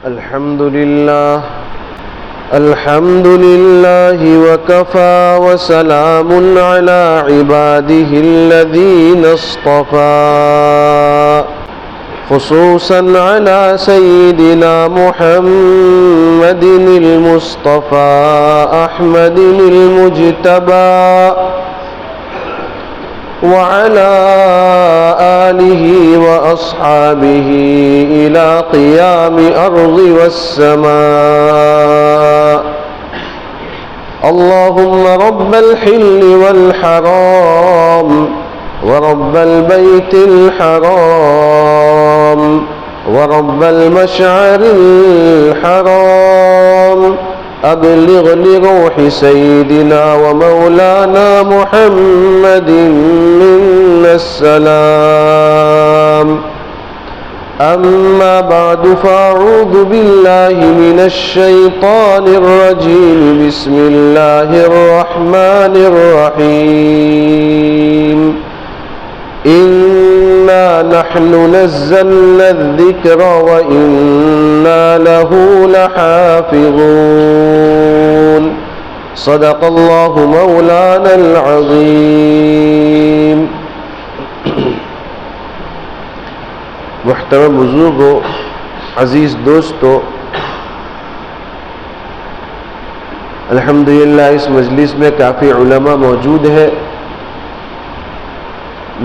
الحمد لله وكفى وسلام على عباده الذين اصطفى خصوصا على سيدنا محمد المصطفى أحمد المجتبى وعلى آله وأصحابه إلى قيام أرض والسماء. اللهم رب الحل والحرام ورب البيت الحرام ورب المشعر الحرام أبلغ لروح سيدنا ومولانا محمد منا السلام. أما بعد فأعوذ بالله من الشيطان الرجيم. بسم الله الرحمن الرحيم. إنا نحن نزلنا الذكر وإنا له لحافظون. صدق الله مولانا العظيم. محترم بزرگوں، عزیز دوستو، الحمدللہ اس مجلس میں کافی علماء موجود ہے.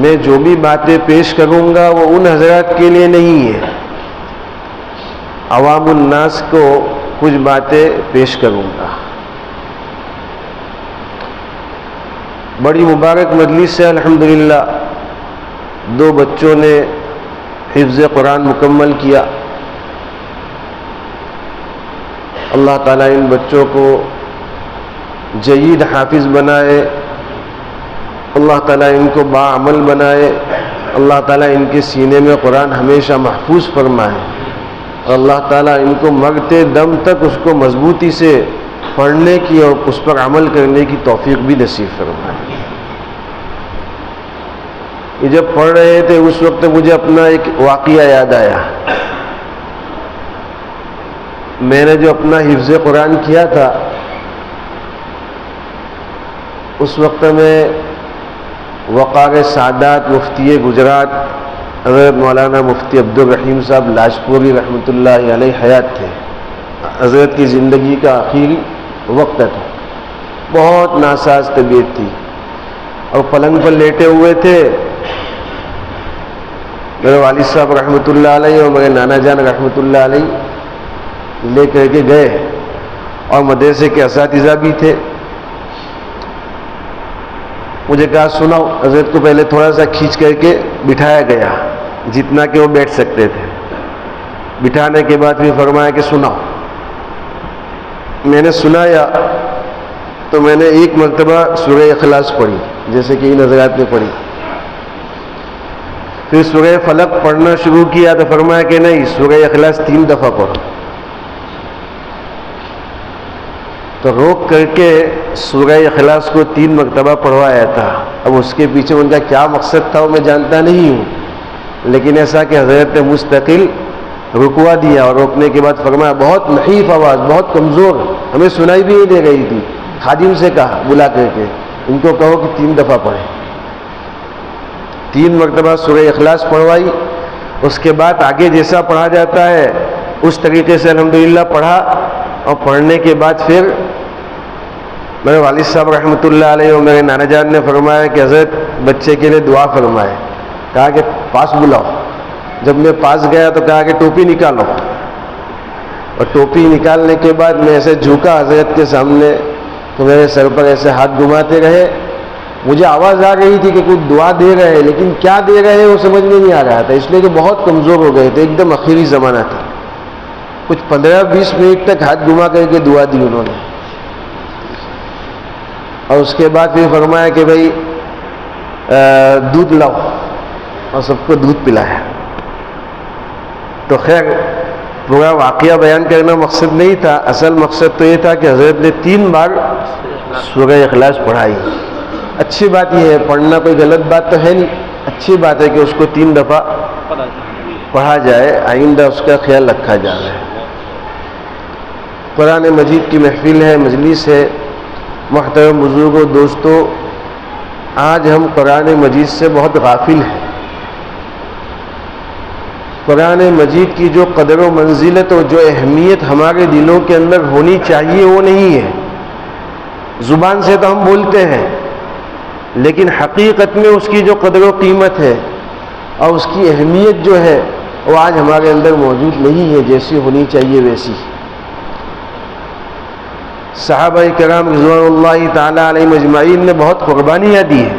میں جو بھی باتیں پیش کروں گا وہ ان حضرات کے لیے نہیں ہے، عوام الناس کو کچھ باتیں پیش کروں گا. بڑی مبارک مجلس ہے الحمدللہ. 2 بچوں نے حفظ قرآن مکمل کیا. اللہ تعالیٰ ان بچوں کو جید حافظ بنائے، اللہ تعالیٰ ان کو باعمل بنائے، اللہ تعالیٰ ان کے سینے میں قرآن ہمیشہ محفوظ فرمائے، اور اللہ تعالیٰ ان کو مرتے دم تک اس کو مضبوطی سے پڑھنے کی اور اس پر عمل کرنے کی توفیق بھی نصیب فرمائے. یہ جب پڑھ رہے تھے اس وقت مجھے اپنا ایک واقعہ یاد آیا. میں نے جو اپنا حفظ قرآن کیا تھا اس وقت میں وقار سعادات مفتی گجرات حضرت مولانا مفتی عبدالرحیم صاحب لاجپوری رحمۃ اللہ علیہ حیات تھے. حضرت کی زندگی کا آخری وقت تھا. بہت ناساز طبیعت تھی اور پلنگ پر لیٹے ہوئے تھے. میرے والد صاحب رحمۃ اللہ علیہ اور میرے نانا جان رحمۃ اللہ علیہ لے کر کے گئے، اور مدرسے کے اساتذہ بھی تھے. مجھے کہا سناؤ. حضرت کو پہلے تھوڑا سا کھینچ کر کے بٹھایا گیا جتنا کہ وہ بیٹھ سکتے تھے. بٹھانے کے بعد بھی فرمایا کہ سناؤ. میں نے سنایا تو میں نے ایک مرتبہ سورہ اخلاص پڑھی جیسے کہ ان حضرات نے پڑھی. پھر سورہ فلق پڑھنا شروع کیا تو فرمایا کہ نہیں، سورہ اخلاص 3 دفعہ پڑھو. تو روک کر کے سورہ اخلاص کو 3 مرتبہ پڑھوایا تھا. اب اس کے پیچھے ان کا کیا مقصد تھا وہ میں جانتا نہیں ہوں، لیکن ایسا کہ حضرت نے مستقل رکوا دیا اور روکنے کے بعد فرمایا بہت نحیف آواز، بہت کمزور، ہمیں سنائی بھی نہیں دے رہی تھی. خادم سے کہا بلا کر کے ان کو کہو کہ 3 دفعہ پڑھیں. 3 مرتبہ سورہ اخلاص پڑھوائی. اس کے بعد آگے جیسا پڑھا جاتا ہے اس طریقے سے الحمدللہ پڑھا. اور پڑھنے کے بعد پھر میرے والد صاحب رحمۃ اللہ علیہ اور میرے نانا جان نے فرمایا کہ حضرت بچے کے لیے دعا فرمائے. کہا کہ پاس بلاؤ. جب میں پاس گیا تو کہا کہ ٹوپی نکالو. اور ٹوپی نکالنے کے بعد میں ایسے جھکا حضرت کے سامنے تو میرے سر پر ایسے ہاتھ گھماتے رہے. مجھے آواز آ رہی تھی کہ کچھ دعا دے رہے ہیں، لیکن کیا دے رہے ہیں وہ سمجھ میں نہیں آ رہا تھا، اس لیے کہ بہت کمزور ہو گئے تھے. ایک دم آخری زمانہ تھا. کچھ 15-20 منٹ تک ہاتھ گھما کر کے دعا دی انہوں نے. اور اس کے بعد پھر فرمایا کہ بھائی دودھ لاؤ، اور سب کو دودھ پلایا. تو خیر پورا واقعہ بیان کرنا مقصد نہیں تھا. اصل مقصد تو یہ تھا کہ حضرت نے 3 بار سورہ اخلاص پڑھائی. اچھی بات یہ ہے، پڑھنا کوئی غلط بات تو ہے نہیں، اچھی بات ہے کہ اس کو 3 دفعہ پڑھا جائے، آئندہ اس کا خیال رکھا جائے. قرآن مجید کی محفل ہے، مجلس ہے۔ محترم بزرگوں، دوستوں، آج ہم قرآن مجید سے بہت غافل ہیں۔ قرآن مجید کی جو قدر و منزلت اور جو اہمیت ہمارے دلوں کے اندر ہونی چاہیے وہ نہیں ہے۔ زبان سے تو ہم بولتے ہیں، لیکن حقیقت میں اس کی جو قدر و قیمت ہے اور اس کی اہمیت جو ہے وہ آج ہمارے اندر موجود نہیں ہے جیسی ہونی چاہیے ویسی۔ صحابہ کرام رضوان اللہ تعالی علیہم اجمعین نے بہت قربانیاں دی ہیں،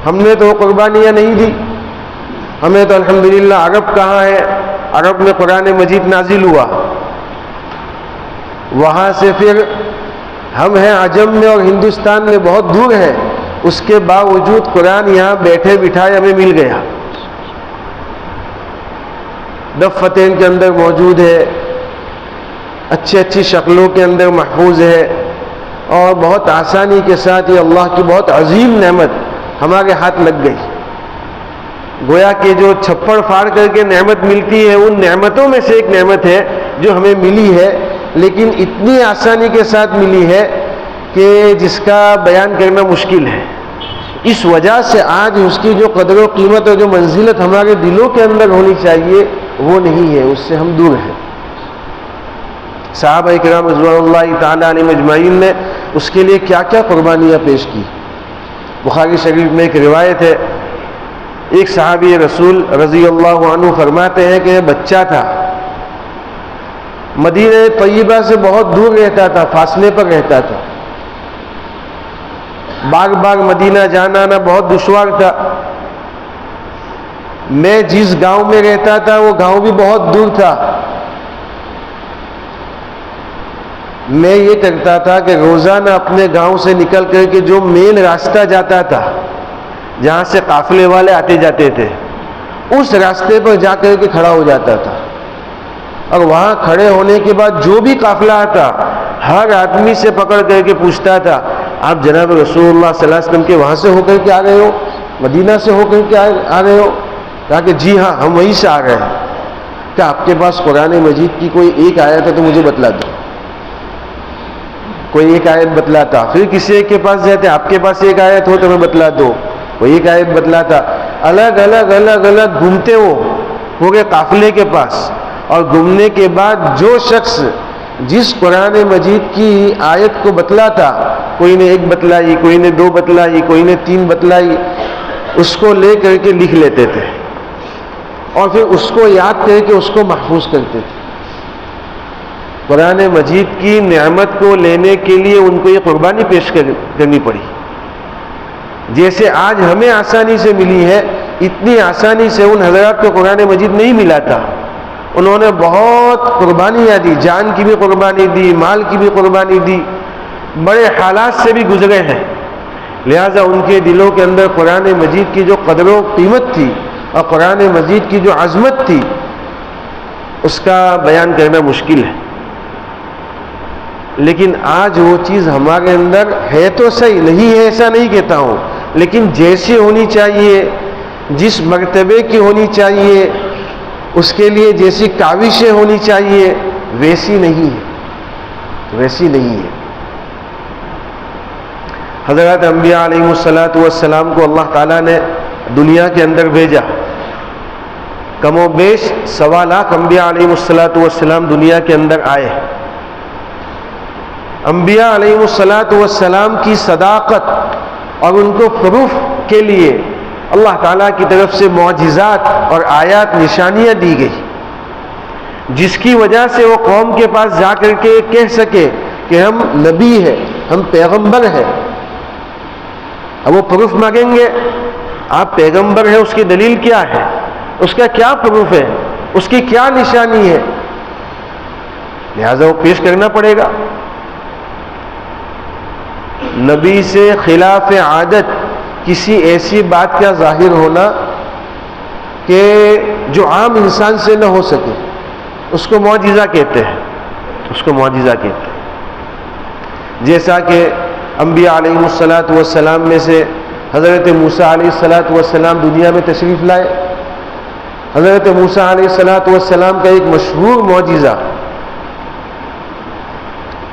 ہم نے تو وہ قربانیاں نہیں دی۔ ہمیں تو الحمدللہ عرب کہاں ہے، عرب میں قرآن مجید نازل ہوا، وہاں سے پھر ہم ہیں عجم میں اور ہندوستان میں بہت دور ہے، اس کے باوجود قرآن یہاں بیٹھے بٹھائے ہمیں مل گیا، دفتین کے اندر موجود ہے، اچھی اچھی شکلوں کے اندر محفوظ ہے، اور بہت آسانی کے ساتھ یہ اللہ کی بہت عظیم نعمت ہمارے ہاتھ لگ گئی۔ گویا کہ جو چھپڑ پھاڑ کر کے نعمت ملتی ہے ان نعمتوں میں سے ایک نعمت ہے جو ہمیں ملی ہے، لیکن اتنی آسانی کے ساتھ ملی ہے کہ جس کا بیان کرنا مشکل ہے۔ اس وجہ سے آج اس کی جو قدر و قیمت اور جو منزلت ہمارے دلوں کے اندر ہونی چاہیے وہ نہیں ہے، اس سے ہم دور ہیں۔ صحابہ کرام رضوان اللہ تعالی علیہم اجمعین نے اس کے لیے کیا کیا قربانیاں پیش کی۔ بخاری شریف میں ایک روایت ہے، ایک صحابی رسول رضی اللہ عنہ فرماتے ہیں کہ بچہ تھا، مدینہ طیبہ سے بہت دور رہتا تھا، فاصلے پر رہتا تھا، بار بار مدینہ جانا آنا بہت دشوار تھا۔ میں جس گاؤں میں رہتا تھا وہ گاؤں بھی بہت دور تھا۔ میں یہ کرتا تھا کہ روزانہ اپنے گاؤں سے نکل کر کے جو مین راستہ جاتا تھا جہاں سے قافلے والے آتے جاتے تھے اس راستے پر جا کر کے کھڑا ہو جاتا تھا، اور وہاں کھڑے ہونے کے بعد جو بھی قافلہ آتا ہر آدمی سے پکڑ کر کے پوچھتا تھا، آپ جناب رسول اللہ صلی اللہ علیہ وسلم کے وہاں سے ہو کر کے آ رہے ہو، مدینہ سے ہو کر کے آ رہے ہو؟ کہا کہ جی ہاں، ہم وہیں سے آ رہے ہیں۔ کیا آپ کے پاس قرآن مجید کی کوئی ایک آیت ہے تو مجھے بتلا دو۔ کوئی ایک آیت بتلاتا، پھر کسی ایک کے پاس جاتے، آپ کے پاس ایک آیت ہو تو میں بتلا دو، وہ ایک آیت بتلاتا۔ الگ الگ گھومتے وہ پورے قافلے کے پاس، اور گھومنے کے بعد جو شخص جس قرآن مجید کی آیت کو بتلاتا، کوئی نے ایک بتلائی، کوئی نے دو بتلائی، کوئی نے تین بتلائی، اس کو لے کر کے لکھ لیتے تھے اور پھر اس کو یاد کر کے اس کو محفوظ کرتے تھے۔ قرآن مجید کی نعمت کو لینے کے لیے ان کو یہ قربانی پیش کرنی پڑی۔ جیسے آج ہمیں آسانی سے ملی ہے، اتنی آسانی سے ان حضرات کو قرآن مجید نہیں ملا تھا۔ انہوں نے بہت قربانیاں دی، جان کی بھی قربانی دی، مال کی بھی قربانی دی، بڑے حالات سے بھی گزرے ہیں، لہذا ان کے دلوں کے اندر قرآن مجید کی جو قدر و قیمت تھی اور قرآن مجید کی جو عظمت تھی اس کا بیان کرنا مشکل ہے۔ لیکن آج وہ چیز ہمارے اندر ہے تو صحیح، نہیں ہے ایسا نہیں کہتا ہوں، لیکن جیسی ہونی چاہیے، جس مرتبے کی ہونی چاہیے، اس کے لیے جیسی کاوشیں ہونی چاہیے ویسی نہیں ہے، ویسی نہیں ہے۔ حضرات انبیاء علیہ الصلاۃ والسلام کو اللہ تعالیٰ نے دنیا کے اندر بھیجا، کم و بیش 1.25 لاکھ انبیاء علیہ الصلاۃ والسلام دنیا کے اندر آئے۔ انبیاء علیہ الصلاۃ والسلام کی صداقت اور ان کو پروف کے لیے اللہ تعالیٰ کی طرف سے معجزات اور آیات نشانیاں دی گئی، جس کی وجہ سے وہ قوم کے پاس جا کر کے کہہ سکے کہ ہم نبی ہیں، ہم پیغمبر ہیں۔ اب وہ پروف مانگیں گے، آپ پیغمبر ہیں، اس کی دلیل کیا ہے، اس کا کیا پروف ہے، اس کی کیا نشانی ہے، لہذا وہ پیش کرنا پڑے گا۔ نبی سے خلاف عادت کسی ایسی بات کا ظاہر ہونا کہ جو عام انسان سے نہ ہو سکے، اس کو معجزہ کہتے ہیں، اس کو معجزہ کہتے ہیں۔ جیسا کہ انبیاء علیہ الصلاۃ والسلام میں سے حضرت موسیٰ علیہ الصلاۃ والسلام دنیا میں تشریف لائے۔ حضرت موسیٰ علیہ الصلاۃ والسلام کا ایک مشہور معجزہ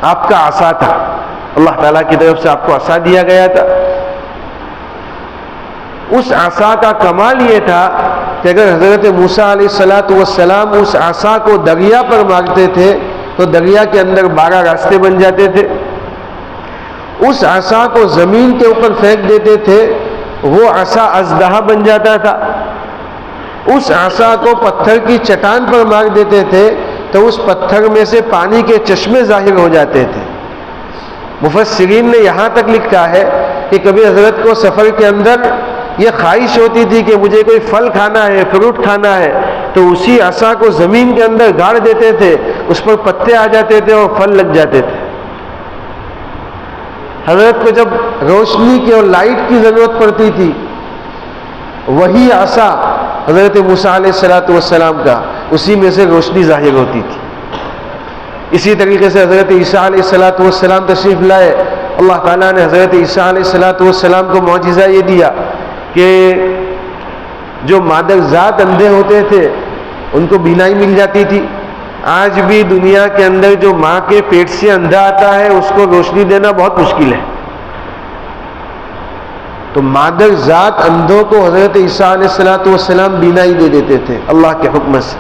آپ کا عصا تھا، اللہ تعالیٰ کی طرف سے آپ کو عصا دیا گیا تھا۔ اس عصا کا کمال یہ تھا کہ اگر حضرت موسیٰ علیہ السلام اس عصا کو دریا پر مارتے تھے تو دریا کے اندر 12 راستے بن جاتے تھے۔ اس عصا کو زمین کے اوپر پھینک دیتے تھے، وہ عصا اژدہا بن جاتا تھا۔ اس عصا کو پتھر کی چٹان پر مار دیتے تھے تو اس پتھر میں سے پانی کے چشمے ظاہر ہو جاتے تھے۔ مفسرین نے یہاں تک لکھا ہے کہ کبھی حضرت کو سفر کے اندر یہ خواہش ہوتی تھی کہ مجھے کوئی پھل کھانا ہے، فروٹ کھانا ہے، تو اسی عصا کو زمین کے اندر گاڑ دیتے تھے، اس پر پتے آ جاتے تھے اور پھل لگ جاتے تھے۔ حضرت کو جب روشنی کی اور لائٹ کی ضرورت پڑتی تھی، وہی عصا حضرت موسیٰ علیہ السلام کا، اسی میں سے روشنی ظاہر ہوتی تھی۔ اسی طریقے سے حضرت عیسیٰ علیہ السلام تشریف لائے، اللہ تعالیٰ نے حضرت عیسیٰ علیہ السلام کو معجزہ یہ دیا کہ جو مادر ذات اندھے ہوتے تھے ان کو بینائی مل جاتی تھی۔ آج بھی دنیا کے اندر جو ماں کے پیٹ سے اندھا آتا ہے اس کو روشنی دینا بہت مشکل ہے، تو مادر ذات اندھوں کو حضرت عیسیٰ علیہ السلام بینائی دے دیتے تھے اللہ کے حکم سے۔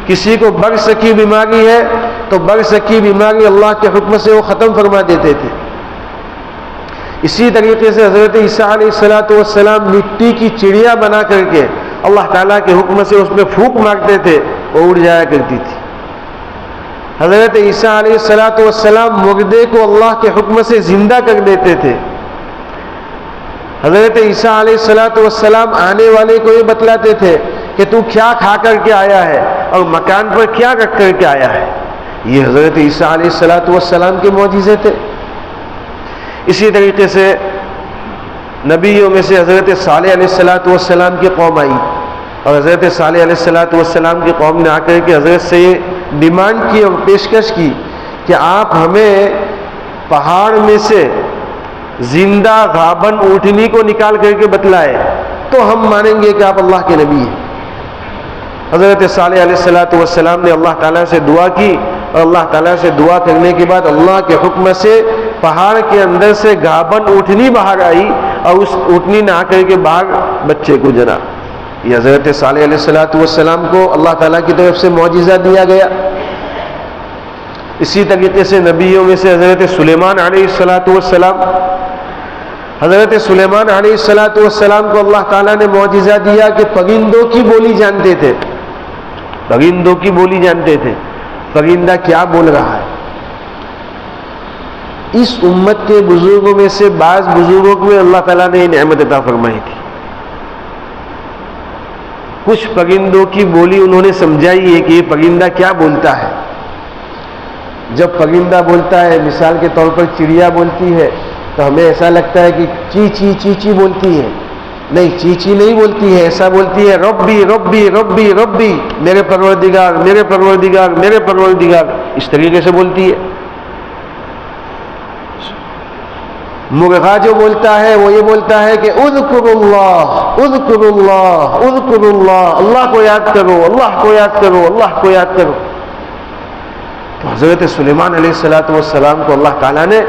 کسی کو برص کی بیماری ہے تو برص کی بیماری اللہ کے حکم سے وہ ختم فرما دیتے تھے۔ اسی طریقے سے حضرت عیسیٰ علیہ السلام مٹی کی چڑیا بنا کر کے اللہ تعالیٰ کے حکم سے اس میں پھونک مارتے تھے، وہ اڑ جایا کرتی تھی۔ حضرت عیسیٰ علیہ السلام مردے کو اللہ کے حکم سے زندہ کر دیتے تھے۔ حضرت عیسیٰ علیہ السلام آنے والے کو یہ بتلاتے تھے کہ تو کیا کھا کر کے آیا ہے اور مکان پر کیا رکھ کر کے آیا ہے۔ یہ حضرت عیسیٰ علیہ السلام کے معجزے تھے۔ اسی طریقے سے نبیوں میں سے حضرت صالح علیہ السلام کی قوم آئی، اور حضرت صالح علیہ السلام کی قوم نے آ کر کے حضرت سے یہ ڈیمانڈ کی اور پیشکش کی کہ آپ ہمیں پہاڑ میں سے زندہ غابن اونٹنی کو نکال کر کے بتلائے تو ہم مانیں گے کہ آپ اللہ کے نبی ہیں۔ حضرت صالح علیہ السلام نے اللہ تعالیٰ سے دعا کی، اور اللہ تعالیٰ سے دعا کرنے کے بعد اللہ کے حکم سے پہاڑ کے اندر سے غابن اونٹنی باہر آئی، اور اس اونٹنی نے آ کر کے باہر بچے کو جنا۔ یہ حضرت صالح علیہ السلام کو اللہ تعالیٰ کی طرف سے معجزہ دیا گیا۔ اسی طریقے سے نبیوں میں سے حضرت سلیمان علیہ السلام، حضرت سلیمان علیہ السلام کو اللہ تعالیٰ نے معجزہ دیا کہ پرندوں کی بولی جانتے تھے، پرندوں کی بولی جانتے تھے، پرندہ کیا بول رہا ہے۔ اس امت کے بزرگوں میں سے بعض بزرگوں کو اللہ تعالیٰ نے نعمت عطا فرمائی تھی، کچھ پرندوں کی بولی انہوں نے سمجھائی ہے کہ یہ پرندہ کیا بولتا ہے۔ جب پرندہ بولتا ہے، مثال کے طور پر چڑیا بولتی ہے، تو ہمیں ایسا لگتا ہے کہ چی چی چی چی بولتی ہے، نہیں، چی چی نہیں بولتی ہے، ایسا بولتی ہے ربی ربی ربی ربی، میرے پروردگار میرے پروردگار میرے پروردگار، اس طریقے سے بولتی ہے۔ مرغا جو بولتا ہے وہ یہ بولتا ہے کہ اذکر اللہ اذکر اللہ اذکر اللہ، اللہ کو یاد کرو، اللہ کو یاد کرو، اللہ کو یاد کرو۔ تو حضرت سلیمان علیہ السلام کو اللہ تعالیٰ نے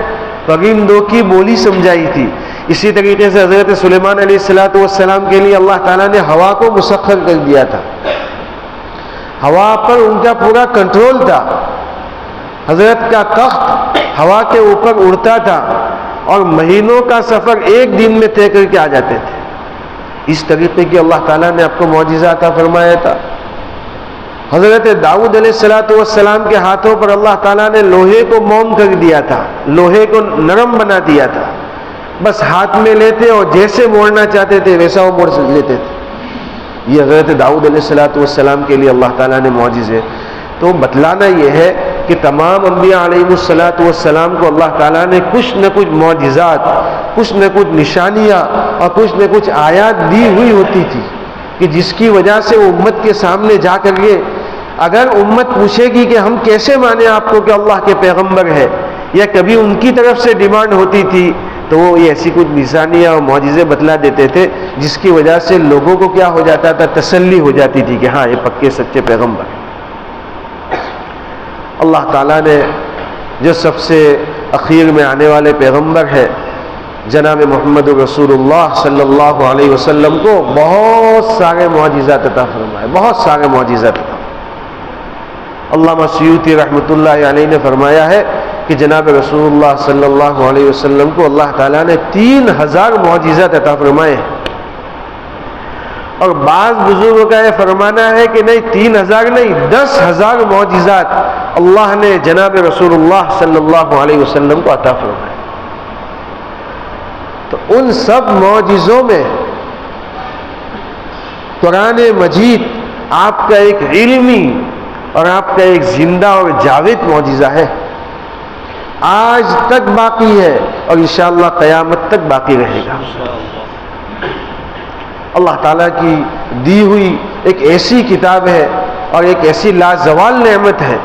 پرندوں کی بولی سمجھائی تھی۔ اسی طریقے سے حضرت سلیمان علیہ السلام کے لیے اللہ تعالیٰ نے ہوا کو مسخر کر دیا تھا، ہوا پر ان کا پورا کنٹرول تھا۔ حضرت کا تخت ہوا کے اوپر اڑتا تھا اور مہینوں کا سفر ایک دن میں طے کر کے آ جاتے تھے۔ اس طریقے کی اللہ تعالیٰ نے آپ کو معجزہ عطا فرمایا تھا۔ حضرت داؤد علیہ السلام کے ہاتھوں پر اللہ تعالیٰ نے لوہے کو موم کر دیا تھا، لوہے کو نرم بنا دیا تھا، بس ہاتھ میں لیتے اور جیسے موڑنا چاہتے تھے ویسا وہ موڑ لیتے تھے۔ یہ حضرت داؤد علیہ السلام کے لیے اللہ تعالیٰ نے معجزے۔ تو بتلانا یہ ہے کہ تمام انبیاء علیہ السلام کو اللہ تعالیٰ نے کچھ نہ کچھ معجزات، کچھ نہ کچھ نشانیاں اور کچھ نہ کچھ آیات دی ہوئی ہوتی تھی کہ جس کی وجہ سے وہ امت کے سامنے جا کر کے اگر امت پوچھے گی کہ ہم کیسے مانیں آپ کو کہ اللہ کے پیغمبر ہے، یا کبھی ان کی طرف سے ڈیمانڈ ہوتی تھی تو وہ یہ ایسی کچھ نشانیاں اور معجزے بتلا دیتے تھے جس کی وجہ سے لوگوں کو کیا ہو جاتا تھا، تسلی ہو جاتی تھی کہ ہاں یہ پکے سچے پیغمبر ہیں۔ اللہ تعالیٰ نے جو سب سے اخیر میں آنے والے پیغمبر ہے جناب محمد رسول اللہ صلی اللہ علیہ وسلم کو بہت سارے معجزات عطا فرمائے، بہت سارے معجزات عطا۔ علامہ سیوطی رحمۃ اللہ علیہ نے فرمایا ہے کہ جناب رسول اللہ صلی اللہ علیہ وسلم کو اللہ تعالیٰ نے 3000 معجزات عطا فرمائے ہیں، اور بعض بزرگوں کا یہ فرمانا ہے کہ نہیں 3000 نہیں 10,000 معجزات اللہ نے جناب رسول اللہ صلی اللہ علیہ وسلم کو عطا فرمائے۔ تو ان سب معجزوں میں قرآن مجید آپ کا ایک علمی اور آپ کا ایک زندہ اور جاوید معجزہ ہے، آج تک باقی ہے اور انشاءاللہ قیامت تک باقی رہے گا۔ اللہ تعالیٰ کی دی ہوئی ایک ایسی کتاب ہے اور ایک ایسی لازوال نعمت ہے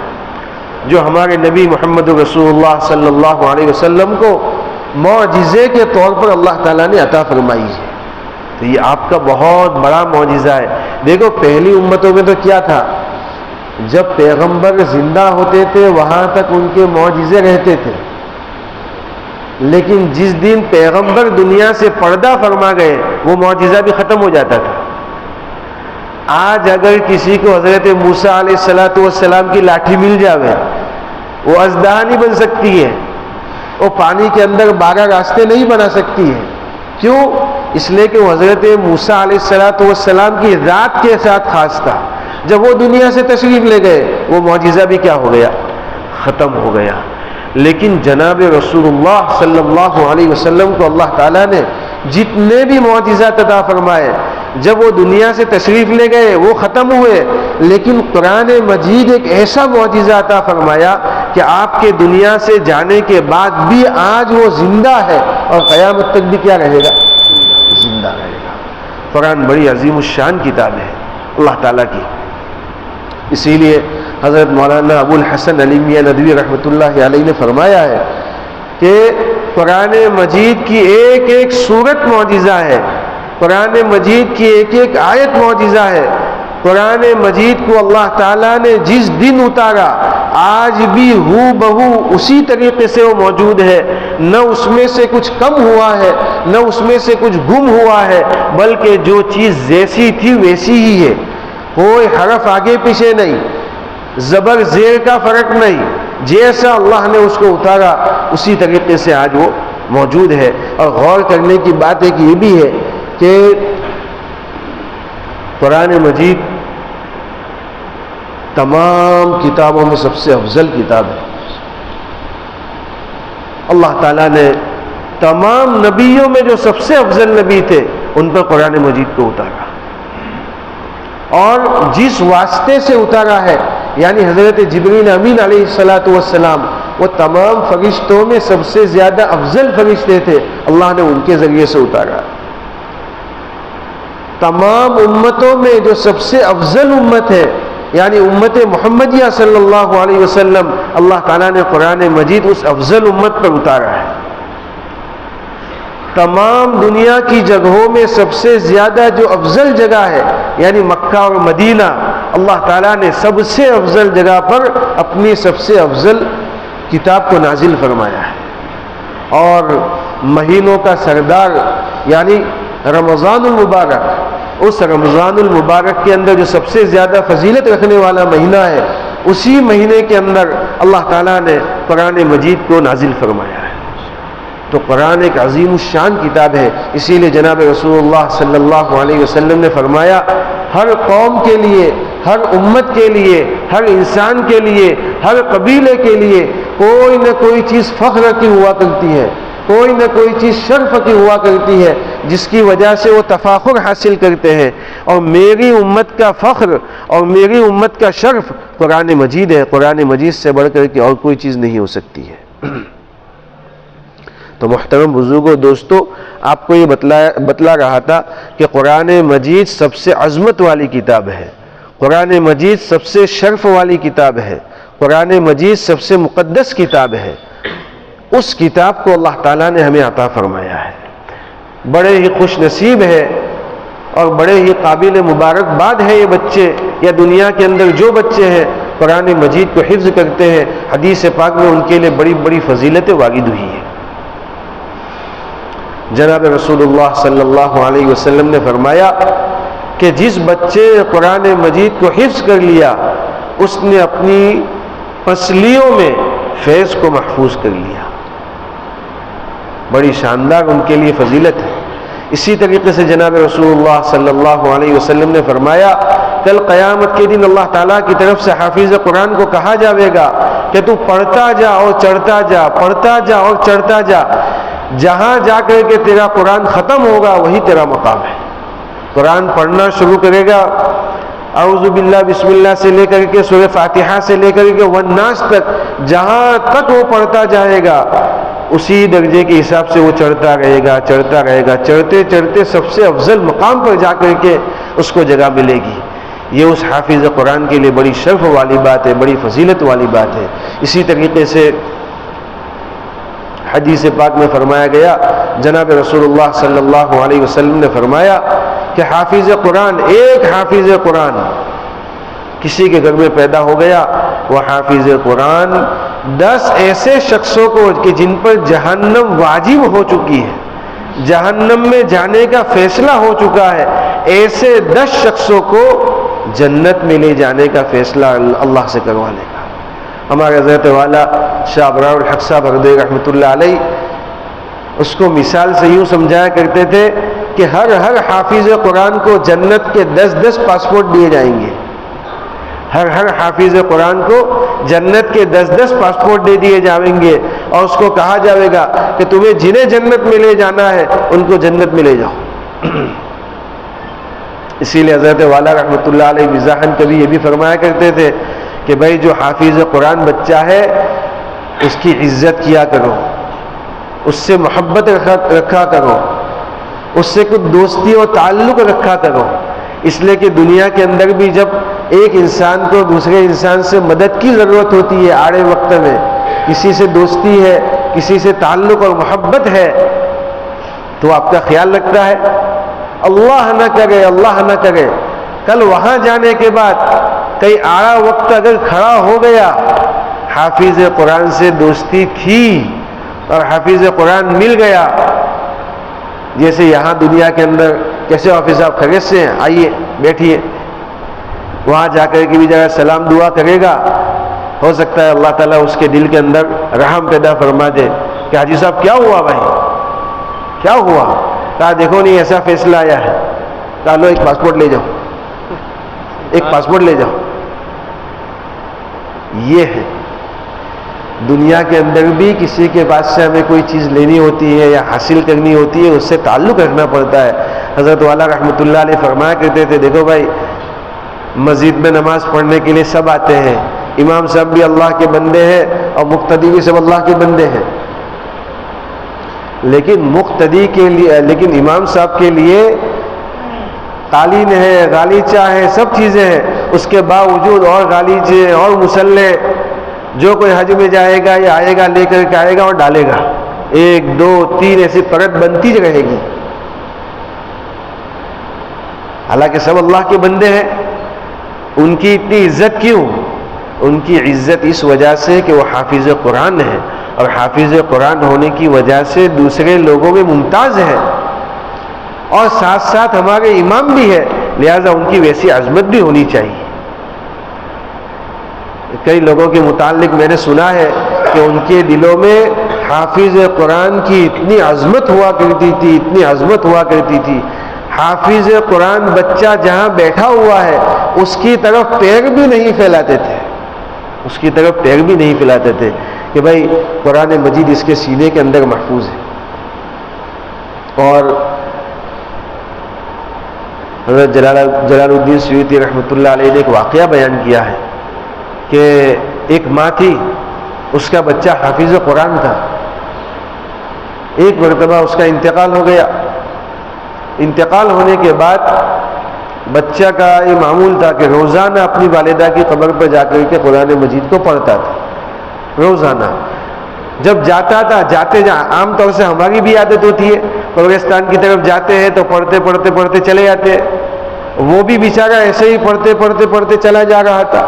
جو ہمارے نبی محمد رسول اللہ صلی اللہ علیہ وسلم کو معجزے کے طور پر اللہ تعالیٰ نے عطا فرمائی ہے۔ تو یہ آپ کا بہت بڑا معجزہ ہے۔ دیکھو پہلی امتوں میں تو کیا تھا، جب پیغمبر زندہ ہوتے تھے وہاں تک ان کے معجزے رہتے تھے، لیکن جس دن پیغمبر دنیا سے پردہ فرما گئے وہ معجزہ بھی ختم ہو جاتا تھا۔ آج اگر کسی کو حضرت موسیٰ علیہ السلام کی لاٹھی مل جاوے، وہ اژدہا نہیں بن سکتی ہے، وہ پانی کے اندر 12 راستے نہیں بنا سکتی ہے۔ کیوں؟ اس لیے کہ وہ حضرت موسیٰ علیہ السلام کی ذات کے ساتھ خاص تھا۔ جب وہ دنیا سے تشریف لے گئے وہ معجزہ بھی کیا ہو گیا؟ ختم ہو گیا۔ لیکن جناب رسول اللہ صلی اللہ علیہ وسلم کو اللہ تعالیٰ نے جتنے بھی معجزات عطا فرمائے جب وہ دنیا سے تشریف لے گئے وہ ختم ہوئے، لیکن قرآن مجید ایک ایسا معجزہ عطا فرمایا کہ آپ کے دنیا سے جانے کے بعد بھی آج وہ زندہ ہے اور قیامت تک بھی کیا رہے گا؟ زندہ رہے گا۔ قرآن بڑی عظیم الشان کتاب ہے اللہ تعالیٰ کی۔ اسی لیے حضرت مولانا ابو الحسن علی میاں ندوی رحمۃ اللہ علیہ نے فرمایا ہے کہ قرآن مجید کی ایک ایک سورت معجزہ ہے، قرآن مجید کی ایک ایک آیت معجزہ ہے۔ قرآن مجید کو اللہ تعالیٰ نے جس دن اتارا آج بھی ہو بہو اسی طریقے سے وہ موجود ہے، نہ اس میں سے کچھ کم ہوا ہے نہ اس میں سے کچھ گم ہوا ہے، بلکہ جو چیز جیسی تھی ویسی ہی ہے، کوئی حرف آگے پیچھے نہیں، زبر زیر کا فرق نہیں، جیسا اللہ نے اس کو اتارا اسی طریقے سے آج وہ موجود ہے۔ اور غور کرنے کی بات ایک یہ بھی ہے کہ قرآن مجید تمام کتابوں میں سب سے افضل کتاب ہے۔ اللہ تعالیٰ نے تمام نبیوں میں جو سب سے افضل نبی تھے ان پر قرآن مجید کو اتارا، اور جس واسطے سے اتارا ہے یعنی حضرت جبریل امین علیہ السلام، وہ تمام فرشتوں میں سب سے زیادہ افضل فرشتے تھے، اللہ نے ان کے ذریعے سے اتارا۔ تمام امتوں میں جو سب سے افضل امت ہے یعنی امت محمدیہ صلی اللہ علیہ وسلم، اللہ تعالیٰ نے قرآن مجید اس افضل امت پر اتارا ہے۔ تمام دنیا کی جگہوں میں سب سے زیادہ جو افضل جگہ ہے یعنی مکہ اور مدینہ، اللہ تعالیٰ نے سب سے افضل جگہ پر اپنی سب سے افضل کتاب کو نازل فرمایا ہے۔ اور مہینوں کا سردار یعنی رمضان المبارک، اس رمضان المبارک کے اندر جو سب سے زیادہ فضیلت رکھنے والا مہینہ ہے، اسی مہینے کے اندر اللہ تعالیٰ نے قرآن مجید کو نازل فرمایا ہے۔ تو قرآن ایک عظیم الشان کتاب ہے، اسی لیے جناب رسول اللہ صلی اللہ علیہ وسلم نے فرمایا ہر قوم کے لیے، ہر امت کے لیے، ہر انسان کے لیے، ہر قبیلے کے لیے کوئی نہ کوئی چیز فخر کی ہوا کرتی ہے، کوئی نہ کوئی چیز شرف کی ہوا کرتی ہے جس کی وجہ سے وہ تفاخر حاصل کرتے ہیں، اور میری امت کا فخر اور میری امت کا شرف قرآن مجید ہے۔ قرآن مجید سے بڑھ کر کے اور کوئی چیز نہیں ہو سکتی ہے۔ تو محترم بزرگوں، دوستو، آپ کو یہ بتلا رہا تھا کہ قرآن مجید سب سے عظمت والی کتاب ہے، قرآن مجید سب سے شرف والی کتاب ہے، قرآن مجید سب سے مقدس کتاب ہے۔ اس کتاب کو اللہ تعالیٰ نے ہمیں عطا فرمایا ہے۔ بڑے ہی خوش نصیب ہے اور بڑے ہی قابل مبارکباد ہے یہ بچے، یا دنیا کے اندر جو بچے ہیں قرآن مجید کو حفظ کرتے ہیں، حدیث پاک میں ان کے لیے بڑی بڑی فضیلتیں وارد ہوئی ہیں۔ جناب رسول اللہ صلی اللہ علیہ وسلم نے فرمایا کہ جس بچے قرآن مجید کو حفظ کر لیا اس نے اپنی پسلیوں میں فیض کو محفوظ کر لیا۔ بڑی شاندار ان کے لیے فضیلت ہے۔ اسی طریقے سے جناب رسول اللہ صلی اللہ علیہ وسلم نے فرمایا کل قیامت کے دن اللہ تعالیٰ کی طرف سے حافظ قرآن کو کہا جائے گا کہ تو پڑھتا جا اور چڑھتا جا، پڑھتا جا اور چڑھتا جا، جہاں جا کر کے تیرا قرآن ختم ہوگا وہی تیرا مقام ہے۔ قرآن پڑھنا شروع کرے گا اعوذ باللہ بسم اللہ سے لے کر کے سورہ فاتحہ سے لے کر کے والناس تک، جہاں تک وہ پڑھتا جائے گا اسی درجے کے حساب سے وہ چڑھتا رہے گا، چڑھتا رہے گا، چڑھتے چڑھتے سب سے افضل مقام پر جا کر کے اس کو جگہ ملے گی۔ یہ اس حافظ قرآن کے لیے بڑی شرف والی بات ہے، بڑی فضیلت والی بات ہے۔ اسی طریقے سے حدیث پاک میں فرمایا گیا، جناب رسول اللہ صلی اللہ علیہ وسلم نے فرمایا کہ حافظ قرآن، ایک حافظ قرآن کسی کے گھر میں پیدا ہو گیا، وہ حافظ قرآن 10 ایسے شخصوں کو کہ جن پر جہنم واجب ہو چکی ہے، جہنم میں جانے کا فیصلہ ہو چکا ہے، ایسے 10 شخصوں کو جنت میں لے جانے کا فیصلہ اللہ سے کروا لے گا۔ ہمارے حضرت والا شاہ ابرار الحق صاحب رحمۃ اللہ علیہ اس کو مثال سے یوں سمجھایا کرتے تھے کہ ہر حافظ قرآن کو جنت کے 10 پاسپورٹ دیے جائیں گے۔ ہر حافظ قرآن کو جنت کے 10 پاسپورٹ دے دیے جائیں گے اور اس کو کہا جائے گا کہ تمہیں جنہیں جنت میں لے جانا ہے ان کو جنت میں لے جاؤ۔ اسی لیے حضرت والا رحمۃ اللہ علیہ مزاحاً کبھی یہ بھی فرمایا کرتے تھے کہ بھائی جو حافظ قرآن بچہ ہے اس کی عزت کیا کرو، اس سے محبت رکھا کرو، اس سے کچھ دوستی اور تعلق رکھا کرو، اس لیے کہ دنیا کے اندر بھی جب ایک انسان کو دوسرے انسان سے مدد کی ضرورت ہوتی ہے، آڑے وقت میں کسی سے دوستی ہے، کسی سے تعلق اور محبت ہے تو آپ کا خیال رکھتا ہے۔ اللہ نہ کرے، اللہ نہ کرے کل وہاں جانے کے بعد کئی آڑا وقت اگر کھڑا ہو گیا، حافظ قرآن سے دوستی تھی اور حافظ قرآن مل گیا، جیسے یہاں دنیا کے اندر کیسے حافظ صاحب خیریت سے ہیں، آئیے بیٹھیے، وہاں جا کر کے بھی جگہ سلام دعا کرے گا، ہو سکتا ہے اللہ تعالیٰ اس کے دل کے اندر رحم پیدا فرما دے کہ حاجی صاحب کیا ہوا بھائی، کیا ہوا؟ کہا دیکھو نہیں ایسا فیصلہ آیا ہے، کہا لو ایک پاسپورٹ لے جاؤ، ایک پاسپورٹ لے جاؤ۔ یہ ہے دنیا کے اندر بھی کسی کے پاس سے ہمیں کوئی چیز لینی ہوتی ہے یا حاصل کرنی ہوتی ہے، اس سے تعلق رکھنا پڑتا ہے۔ حضرت والا رحمۃ اللہ علیہ فرمایا کرتے تھے دیکھو بھائی مسجد میں نماز پڑھنے کے لیے سب آتے ہیں، امام صاحب بھی اللہ کے بندے ہیں اور مقتدی بھی سب اللہ کے بندے ہیں، لیکن امام صاحب کے لیے قالین ہے، غالیچہ ہے، سب چیزیں ہیں، اس کے باوجود اور غالیچے اور مصلے جو کوئی حج میں جائے گا یا آئے گا لے کر کے آئے گا اور ڈالے گا، 1 2 3 ایسی پرت بنتی رہے گی، حالانکہ سب اللہ کے بندے ہیں۔ ان کی اتنی عزت کیوں؟ ان کی عزت اس وجہ سے کہ وہ حافظ قرآن ہے، اور حافظ قرآن ہونے کی وجہ سے دوسرے لوگوں میں ممتاز ہے، اور ساتھ ساتھ ہمارے امام بھی ہے، لہذا ان کی ویسی عظمت بھی ہونی چاہیے۔ کئی لوگوں کے متعلق میں نے سنا ہے کہ ان کے دلوں میں حافظ قرآن کی اتنی عظمت ہوا کرتی تھی، اتنی عظمت ہوا کرتی تھی، حافظ قرآن بچہ جہاں بیٹھا ہوا ہے اس کی طرف پیر بھی نہیں پھیلاتے تھے، اس کی طرف پیر بھی نہیں پھیلاتے تھے کہ بھائی قرآن مجید اس کے سینے کے اندر محفوظ ہے۔ اور حضرت جلال الدین سیوطی رحمۃ اللہ علیہ نے ایک واقعہ بیان کیا ہے کہ ایک ماں تھی، اس کا بچہ حافظ قرآن تھا، ایک مرتبہ اس کا انتقال ہو گیا، انتقال ہونے کے بعد بچہ کا یہ معمول تھا کہ روزانہ اپنی والدہ کی قبر پر جا کر کے قرآن مجید کو پڑھتا تھا، روزانہ جب جاتا تھا، عام طور سے ہماری بھی عادت ہوتی ہے قبرستان کی طرف جاتے ہیں تو پڑھتے چلے جاتے ہیں، وہ بھی بیچارہ ایسے ہی پڑھتے چلا جا رہا تھا۔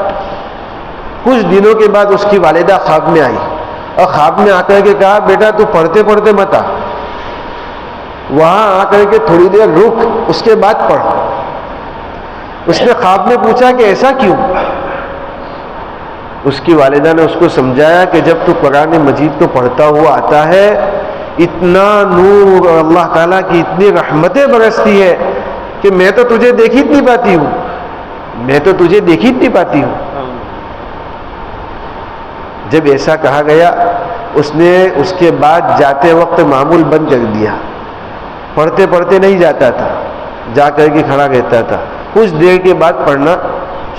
کچھ دنوں کے بعد اس کی والدہ خواب میں آئی اور خواب میں آ کر کے کہا بیٹا تو پڑھتے پڑھتے مت آ، وہاں آ کر کے تھوڑی دیر رک، اس کے بعد پڑھ۔ اس نے خواب میں پوچھا کہ ایسا کیوں؟ اس کی والدہ نے اس کو سمجھایا کہ جب تو قرآن مجید کو پڑھتا ہوا آتا ہے اتنا نور اور اللہ تعالیٰ کی اتنی رحمتیں برستی ہے کہ میں تو تجھے دیکھ ہی نہیں پاتی ہوں، میں تو تجھے دیکھ ہی نہیں پاتی ہوں۔ جب ایسا کہا گیا اس نے اس کے بعد جاتے وقت معمول بند کر دیا، پڑھتے پڑھتے نہیں جاتا تھا، جا کر کے کھڑا رہتا تھا، کچھ دیر کے بعد پڑھنا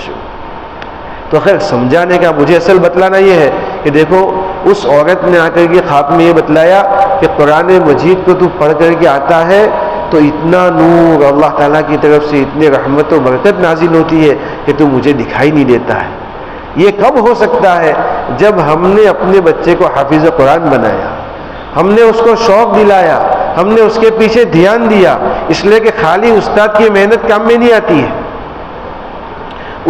شروع۔ تو خیر سمجھانے کا مجھے اصل بتلانا یہ ہے کہ دیکھو اس عورت نے آ کر کے خواب میں یہ بتلایا کہ قرآن مجید کو تو پڑھ کر کے آتا ہے تو اتنا نور اللہ تعالیٰ کی طرف سے اتنی رحمت و برکت نازل ہوتی ہے کہ تو مجھے دکھائی نہیں دیتا ہے۔ یہ کب ہو سکتا ہے؟ جب ہم نے اپنے بچے کو حافظ قرآن بنایا، ہم نے اس کو شوق دلایا، ہم نے اس کے پیچھے دھیان دیا، اس لیے کہ خالی استاد کی محنت کام میں نہیں آتی ہے،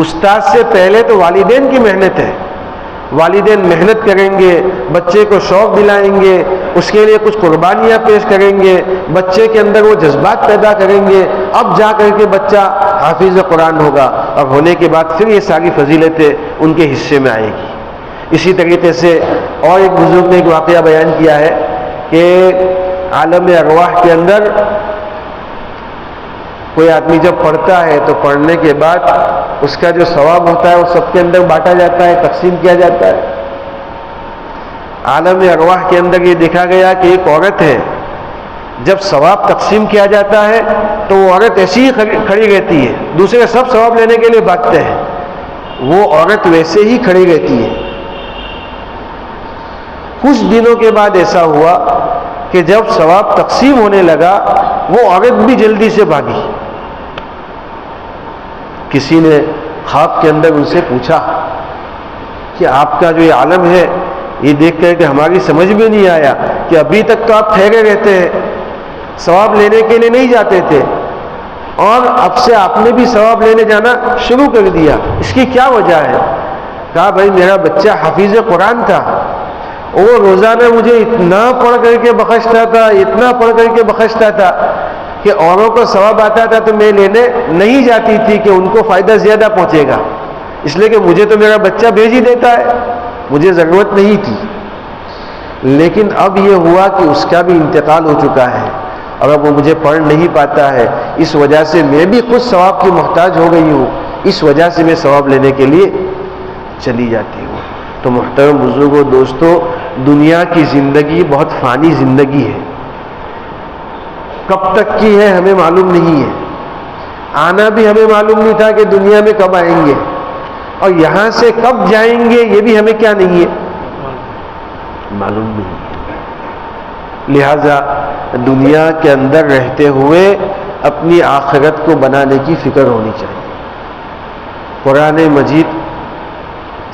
استاد سے پہلے تو والدین کی محنت ہے۔ والدین محنت کریں گے، بچے کو شوق دلائیں گے، اس کے لیے کچھ قربانیاں پیش کریں گے، بچے کے اندر وہ جذبات پیدا کریں گے، اب جا کر کے بچہ حافظ قرآن ہوگا، اور ہونے کے بعد پھر یہ ساری فضیلتیں ان کے حصے میں آئے گی۔ اسی طریقے سے اور ایک بزرگ نے ایک واقعہ بیان کیا ہے کہ عالم ارواح کے اندر کوئی آدمی جب پڑھتا ہے تو پڑھنے کے بعد اس کا جو ثواب ہوتا ہے وہ سب کے اندر بانٹا جاتا ہے، تقسیم کیا جاتا ہے۔ عالم ارواح کے اندر یہ دیکھا گیا کہ ایک عورت ہے، جب ثواب تقسیم کیا جاتا ہے تو وہ عورت ایسی ہی کھڑی رہتی ہے، دوسرے سب ثواب لینے کے لیے بھاگتے ہیں، وہ عورت ویسے ہی کھڑی رہتی ہے۔ کچھ دنوں کے بعد ایسا ہوا کہ جب ثواب تقسیم ہونے لگا وہ عورت بھی جلدی سے بھاگی۔ کسی نے خواب کے اندر ان سے پوچھا کہ آپ کا جو یہ عالم ہے یہ دیکھ کر کہ ہماری سمجھ میں نہیں آیا کہ ابھی تک تو آپ ٹھہرے رہتے ہیں، ثواب لینے کے لیے نہیں جاتے تھے، اور اب سے آپ نے بھی ثواب لینے جانا شروع کر دیا، اس کی کیا وجہ ہے؟ کہا بھائی میرا بچہ حافظ قرآن تھا، وہ روزانہ مجھے اتنا پڑھ کر کے بخشتا تھا، اتنا پڑھ کر کے بخشتا تھا کہ اوروں کو ثواب آتا تھا تو میں لینے نہیں جاتی تھی کہ ان کو فائدہ زیادہ پہنچے گا، اس لیے کہ مجھے تو میرا بچہ بھیج ہی دیتا ہے، مجھے ضرورت نہیں تھی۔ لیکن اب یہ ہوا کہ اس کا بھی انتقال ہو چکا ہے اور اب وہ مجھے پڑھ نہیں پاتا ہے، اس وجہ سے میں بھی خود ثواب کی محتاج ہو گئی ہوں، اس وجہ سے میں ثواب لینے کے لیے چلی جاتی ہوں۔ تو محترم بزرگوں، دوستو، دنیا کی زندگی بہت فانی زندگی ہے، کب تک کی ہے ہمیں معلوم نہیں ہے، آنا بھی ہمیں معلوم نہیں تھا کہ دنیا میں کب آئیں گے، اور یہاں سے کب جائیں گے یہ بھی ہمیں کیا نہیں ہے، معلوم نہیں ہے۔ لہذا دنیا کے اندر رہتے ہوئے اپنی آخرت کو بنانے کی فکر ہونی چاہیے۔ قرآن مجید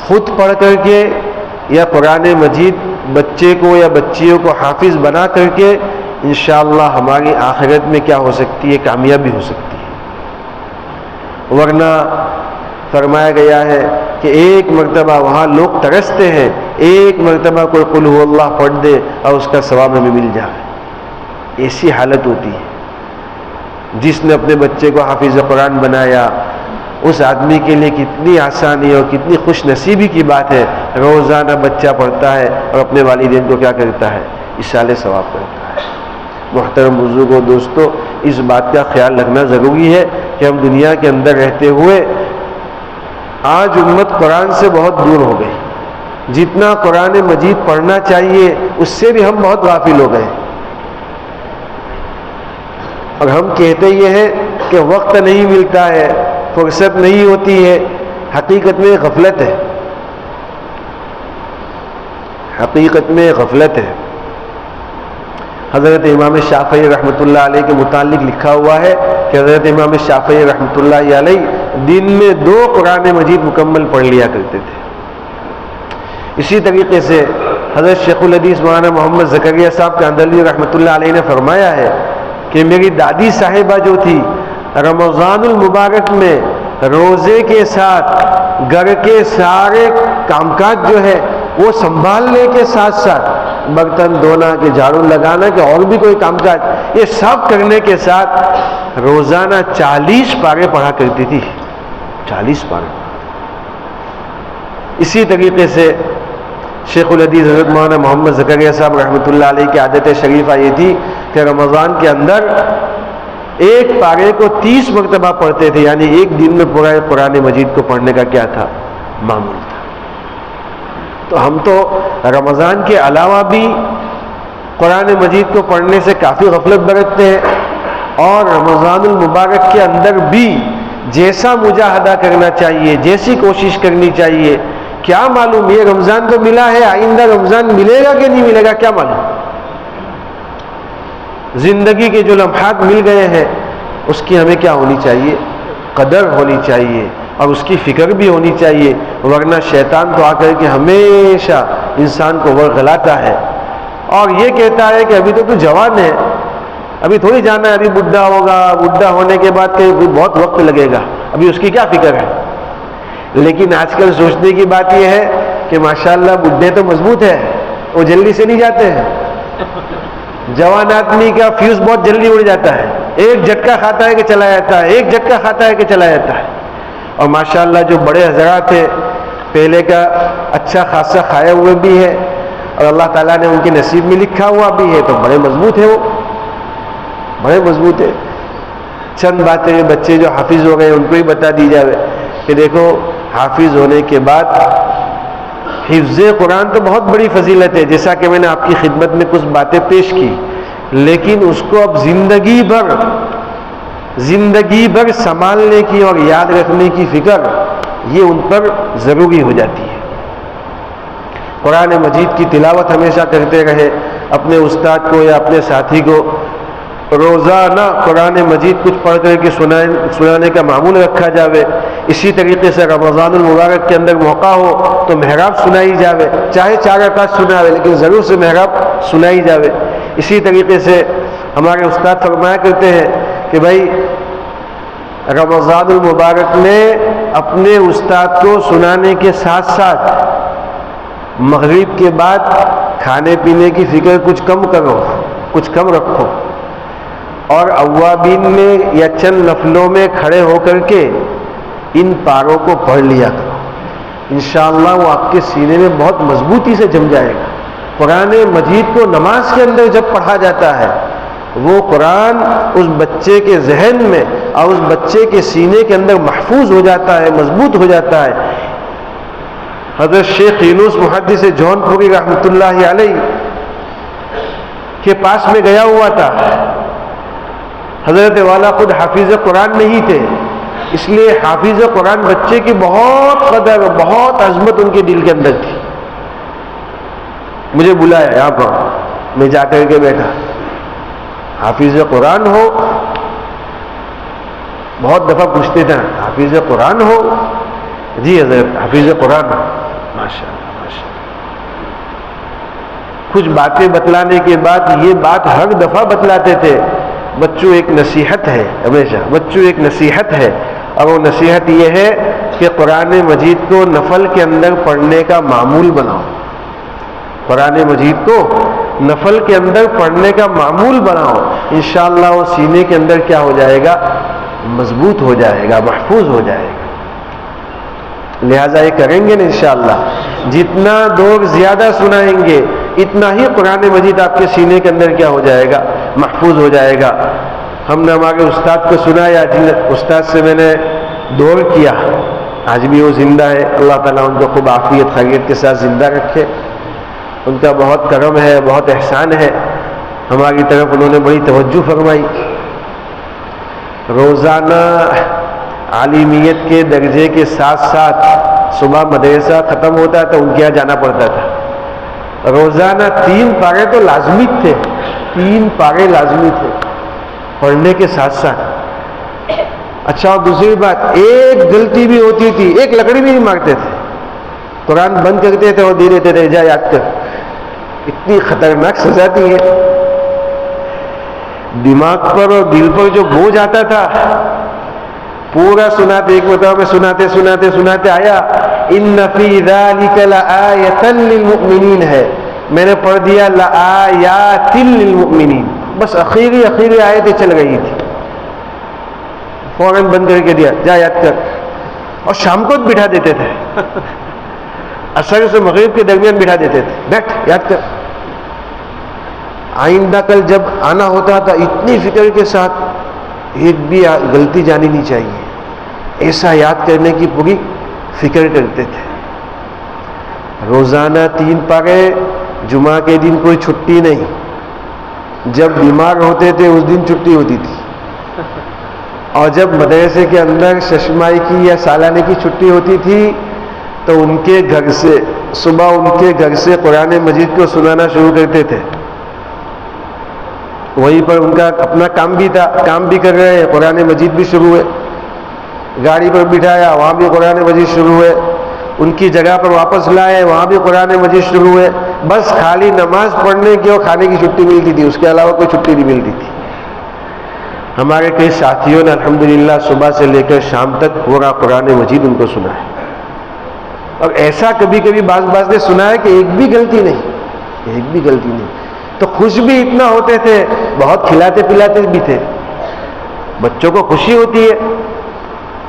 خود پڑھ کر کے یا قرآن مجید بچے کو یا بچیوں کو حافظ بنا کر کے انشاءاللہ ہماری آخرت میں کیا ہو سکتی ہے، کامیابی ہو سکتی ہے۔ ورنہ فرمایا گیا ہے کہ ایک مرتبہ وہاں لوگ ترستے ہیں، ایک مرتبہ کوئی قل هو اللہ پڑھ دے اور اس کا ثواب ہمیں مل جائے، ایسی حالت ہوتی ہے۔ جس نے اپنے بچے کو حافظ قرآن بنایا اس آدمی کے لیے کتنی آسانی اور کتنی خوش نصیبی کی بات ہے، روزانہ بچہ پڑھتا ہے اور اپنے والدین کو کیا کرتا ہے، اِشارے ثواب کرتا ہے۔ محترم بزرگوں، دوستو، اس بات کا خیال رکھنا ضروری ہے کہ ہم دنیا کے اندر رہتے ہوئے آج امت قرآن سے بہت دور ہو گئی، جتنا قرآن مجید پڑھنا چاہیے اس سے بھی ہم بہت غافل ہو گئے، اور ہم کہتے یہ ہیں کہ وقت نہیں ملتا ہے، فرصت نہیں ہوتی ہے، حقیقت میں غفلت ہے، حقیقت میں غفلت ہے۔ حضرت امام شافعی رحمۃ اللہ علیہ کے متعلق لکھا ہوا ہے کہ حضرت امام شافعی رحمۃ اللہ علیہ دن میں 2 قرآن مجید مکمل پڑھ لیا کرتے تھے۔ اسی طریقے سے حضرت شیخ الحدیث مولانا محمد زکریا صاحب کاندھلوی رحمۃ اللہ علیہ نے فرمایا ہے کہ میری دادی صاحبہ جو تھی رمضان المبارک میں روزے کے ساتھ گھر کے سارے کام کاج جو ہے وہ سنبھالنے کے ساتھ ساتھ برتن دھونا کہ جھاڑو لگانا کہ اور بھی کوئی کام کاج، یہ سب کرنے کے ساتھ روزانہ 40 پارے پڑھا کرتی تھی، 40 پارے۔ اسی طریقے سے شیخ الحدیث حضرت مولانا محمد زکریا صاحب رحمۃ اللہ علیہ کی عادت شریفہ یہ تھی کہ رمضان کے اندر ایک پارے کو 30 مرتبہ پڑھتے تھے، یعنی ایک دن میں پورا قرآن مجید کو پڑھنے کا کیا تھا؟ معمول تھا۔ تو ہم تو رمضان کے علاوہ بھی قرآن مجید کو پڑھنے سے کافی غفلت برتتے ہیں، اور رمضان المبارک کے اندر بھی جیسا مجاہدہ کرنا چاہیے، جیسی کوشش کرنی چاہیے، کیا معلوم یہ رمضان تو ملا ہے، آئندہ رمضان ملے گا کہ نہیں ملے گا، کیا معلوم۔ زندگی کے جو لمحات مل گئے ہیں اس کی ہمیں کیا ہونی چاہیے؟ قدر ہونی چاہیے، اور اس کی فکر بھی ہونی چاہیے، ورنہ شیطان تو آ کر کے ہمیشہ انسان کو ورغلاتا ہے اور یہ کہتا ہے کہ ابھی تو جوان ہے، ابھی تھوڑی جانا ہے، ابھی بڈھا ہوگا، بڈھا ہونے کے بعد کہیں بہت وقت لگے گا، ابھی اس کی کیا فکر ہے۔ لیکن آج کل سوچنے کی بات یہ ہے کہ ماشاءاللہ بڈھے تو مضبوط ہے، وہ جلدی سے نہیں جاتے ہیں، جوان آدمی کا فیوز بہت جلدی اڑ جاتا ہے، ایک جھٹکا کھاتا ہے کہ چلا جاتا ہے، ایک جھٹکا کھاتا ہے کہ چلا جاتا ہے۔ اور ماشاءاللہ جو بڑے حضرات ہیں پہلے کا اچھا خاصا کھائے ہوئے بھی ہے، اور اللہ تعالیٰ نے ان کے نصیب میں لکھا ہوا بھی ہے، تو بڑے مضبوط ہے، وہ بڑے مضبوط ہے۔ چند باتیں بچے جو حافظ ہو گئے ان کو ہی بتا دی جائے کہ دیکھو حافظ ہونے کے بعد حفظ قرآن تو بہت بڑی فضیلت ہے، جیسا کہ میں نے آپ کی خدمت میں کچھ باتیں پیش کی، لیکن اس کو اب زندگی بھر سنبھالنے کی اور یاد رکھنے کی فکر یہ ان پر ضروری ہو جاتی ہے۔ قرآن مجید کی تلاوت ہمیشہ کرتے رہے، اپنے استاد کو یا اپنے ساتھی کو روزانہ قرآن مجید کچھ پڑھ کر کے سنانے کا معمول رکھا جاوے۔ اسی طریقے سے رمضان المبارک کے اندر موقع ہو تو محراب سنائی جاوے، چاہے 4 رکعت سناوے لیکن ضرور سے محراب سنائی جاوے۔ اسی طریقے سے ہمارے استاد فرمایا کرتے ہیں کہ بھائی رمضان المبارک میں اپنے استاد کو سنانے کے ساتھ ساتھ مغرب کے بعد کھانے پینے کی فکر کچھ کم کرو، کچھ کم رکھو، اور اوابین میں یا چند نفلوں میں کھڑے ہو کر کے ان پاروں کو پڑھ لیا کرو، انشاءاللہ وہ آپ کے سینے میں بہت مضبوطی سے جم جائے گا۔ قرآن مجید کو نماز کے اندر جب پڑھا جاتا ہے وہ قرآن اس بچے کے ذہن میں اور اس بچے کے سینے کے اندر محفوظ ہو جاتا ہے، مضبوط ہو جاتا ہے۔ حضرت شیخ یونس محدث جون پوری رحمۃ اللہ علیہ کے پاس میں گیا ہوا تھا، حضرت والا خود حافظ قرآن نہیں تھے، اس لیے حافظ قرآن بچے کی بہت قدر، بہت عظمت ان کے دل کے اندر تھی۔ مجھے بلایا یہاں پر، میں جا کر کے بیٹھا، حافظ قرآن ہو؟ بہت دفعہ پوچھتے تھے حافظ قرآن ہو؟ جی حضرت حافظ قرآن ہو۔ ماشاءاللہ ماشاءاللہ۔ کچھ باتیں بتلانے کے بعد یہ بات ہر دفعہ بتلاتے تھے، بچوں ایک نصیحت ہے، ہمیشہ بچوں ایک نصیحت ہے، اور وہ نصیحت یہ ہے کہ قرآن مجید کو نفل کے اندر پڑھنے کا معمول بناؤ، قرآن مجید کو نفل کے اندر پڑھنے کا معمول بناؤ، انشاءاللہ وہ سینے کے اندر کیا ہو جائے گا؟ مضبوط ہو جائے گا، محفوظ ہو جائے گا۔ لہٰذا یہ کریں گے نا انشاءاللہ، جتنا دور زیادہ سنائیں گے اتنا ہی قرآن مجید آپ کے سینے کے اندر کیا ہو جائے گا؟ محفوظ ہو جائے گا۔ ہم نے ہمارے استاد کو سنایا، جن استاد سے میں نے دور کیا، آج بھی وہ زندہ ہے، اللہ تعالیٰ ان کو خوب عافیت خیریت کے ساتھ زندہ رکھے، ان کا بہت کرم ہے، بہت احسان ہے، ہماری طرف انہوں نے بڑی توجہ فرمائی۔ روزانہ عالمیت کے درجے کے ساتھ ساتھ صبح مدرسہ ختم ہوتا تو ان کے یہاں جانا پڑتا تھا، روزانہ 3 پارے تو لازمی تھے، 3 پارے لازمی تھے پڑھنے کے ساتھ ساتھ۔ اچھا، اور دوسری بات، ایک غلطی بھی ہوتی تھی ایک لکڑی بھی نہیں مارتے تھے، قرآن بند کرتے تھے اور دے دیتے تھے، جا یاد کر۔ اتنی خطرناک سزا تھی ہے، دماغ پر اور دل پر جو بوجھ آتا تھا پورا سناتے، ایک مرتبہ میں سناتے آیا ان فی ذلک لآیۃ للمؤمنین ہے، میں نے پڑھ دیا لآیات للمؤمنین، بس اخیری آیتیں چل رہی تھی، فوراً بند کر کے دیا، جا یاد کر. اور شام کو بٹھا دیتے تھے، عصر سے مغرب کے درمیان بٹھا دیتے تھے، بیٹھ یاد کر. آئندہ کل جب آنا ہوتا تھا اتنی فکر کے ساتھ، ایک بھی غلطی جانی نہیں چاہیے، ایسا یاد کرنے کی پوری فکر کرتے تھے. روزانہ 3 پارے، جمعہ کے دن کوئی چھٹی نہیں. جب بیمار ہوتے تھے اس دن چھٹی ہوتی تھی، اور جب مدرسے کے اندر ششمائی کی یا سالانہ کی چھٹی ہوتی تھی تو ان کے گھر سے صبح ان کے گھر سے قرآن مجید کو سنانا شروع کرتے تھے. وہیں پر ان کا اپنا کام بھی تھا، کام بھی کر رہے ہیں، قرآن مجید بھی شروع ہے. گاڑی پر بٹھایا وہاں بھی قرآن مجید شروع ہے، ان کی جگہ پر واپس لائے وہاں بھی قرآن مجید شروع ہے. بس خالی نماز پڑھنے کی اور کھانے کی چھٹی ملتی تھی، اس کے علاوہ کوئی چھٹی نہیں ملتی تھی. ہمارے کئی ساتھیوں نے الحمدللہ صبح سے لے کر شام تک پورا قرآن مجید ان کو سنا ہے. اور ایسا کبھی کبھی بعض نے سنا ہے کہ ایک بھی غلطی نہیں. تو خوش بھی اتنا ہوتے تھے، بہت کھلاتے پلاتے بھی تھے. بچوں کو خوشی ہوتی ہے،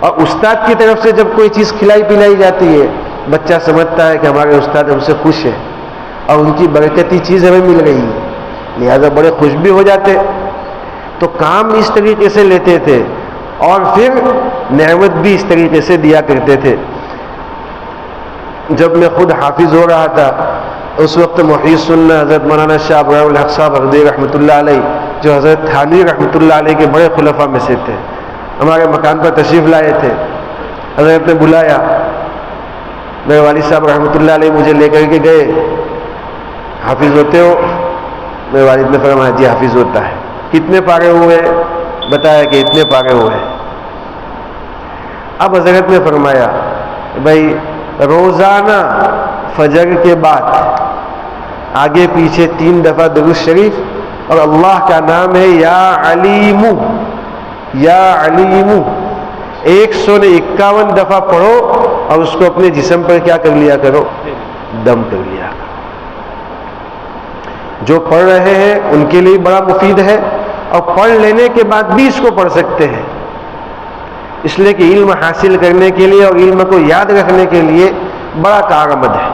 اور استاد کی طرف سے جب کوئی چیز کھلائی پلائی جاتی ہے، بچہ سمجھتا ہے کہ ہمارے استاد ہم سے خوش ہے اور ان کی برکتی چیز ہمیں مل رہی ہے، لہذا بڑے خوش بھی ہو جاتے. تو کام اس طریقے سے لیتے تھے اور پھر نعمت بھی اس طریقے سے دیا کرتے تھے. جب میں خود حافظ ہو رہا تھا اس وقت محی السنہ حضرت مولانا شاہ ابراہیم الحق صاحب اغدی رحمۃ اللہ علیہ، جو حضرت تھانوی رحمۃ اللہ علیہ کے بڑے خلفاء میں سے تھے، ہمارے مکان پر تشریف لائے تھے. حضرت نے بلایا، میرے والد صاحب رحمۃ اللہ علیہ مجھے لے کر کے گئے. حافظ ہوتے ہو؟ میرے والد نے فرمایا جی حافظ ہوتا ہے. کتنے پارے ہوئے؟ بتایا کہ اتنے پارے ہوئے. اب حضرت نے فرمایا بھائی روزانہ فجر کے بعد آگے پیچھے 3 دفعہ درود شریف اور اللہ کا نام ہے یا علیم، یا علیم 151 دفعہ پڑھو اور اس کو اپنے جسم پر کیا کر لیا کرو؟ دم کر لیا کرو. جو پڑھ رہے ہیں ان کے لیے بڑا مفید ہے، اور پڑھ لینے کے بعد بھی اس کو پڑھ سکتے ہیں، اس لیے کہ علم حاصل کرنے کے لیے اور علم کو یاد رکھنے کے لیے بڑا کارآمد ہے.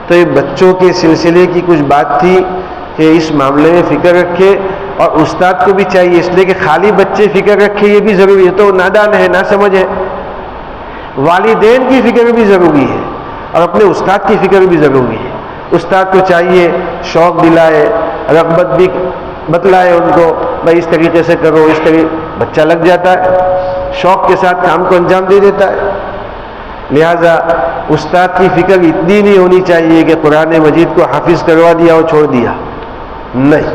تو یہ بچوں کے سلسلے کی کچھ بات تھی کہ اس معاملے میں فکر رکھے، اور استاد کو بھی چاہیے، اس لیے کہ خالی بچے فکر رکھے یہ بھی ضروری ہے، تو نادان ہے، نہ سمجھ ہے. والدین کی فکر بھی ضروری ہے اور اپنے استاد کی فکر بھی ضروری ہے. استاد کو چاہیے شوق دلائے، رغبت بھی بتلائے ان کو، بھائی اس طریقے سے کرو، اس طریقے. بچہ لگ جاتا ہے، شوق کے ساتھ کام کو انجام دے دیتا ہے. لہذا استاد کی فکر اتنی نہیں ہونی چاہیے کہ قرآن مجید کو حافظ کروا دیا اور چھوڑ دیا. نہیں،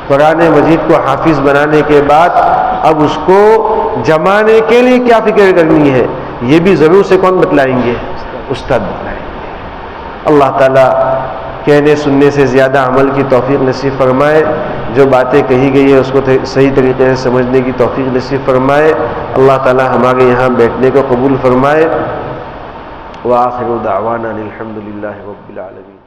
قرآن مجید کو حافظ بنانے کے بعد اب اس کو جمانے کے لیے کیا فکر کرنی ہے یہ بھی ضرور سے کون بتلائیں گے؟ استاد بتلائیں گے. اللہ تعالیٰ کہنے سننے سے زیادہ عمل کی توفیق نصیب فرمائے. جو باتیں کہی گئی ہیں اس کو صحیح طریقے سے سمجھنے کی توفیق نصیب فرمائے. اللہ تعالیٰ ہمارے یہاں بیٹھنے کو قبول فرمائے. وآخر دعوانا الحمد للہ رب العالمین.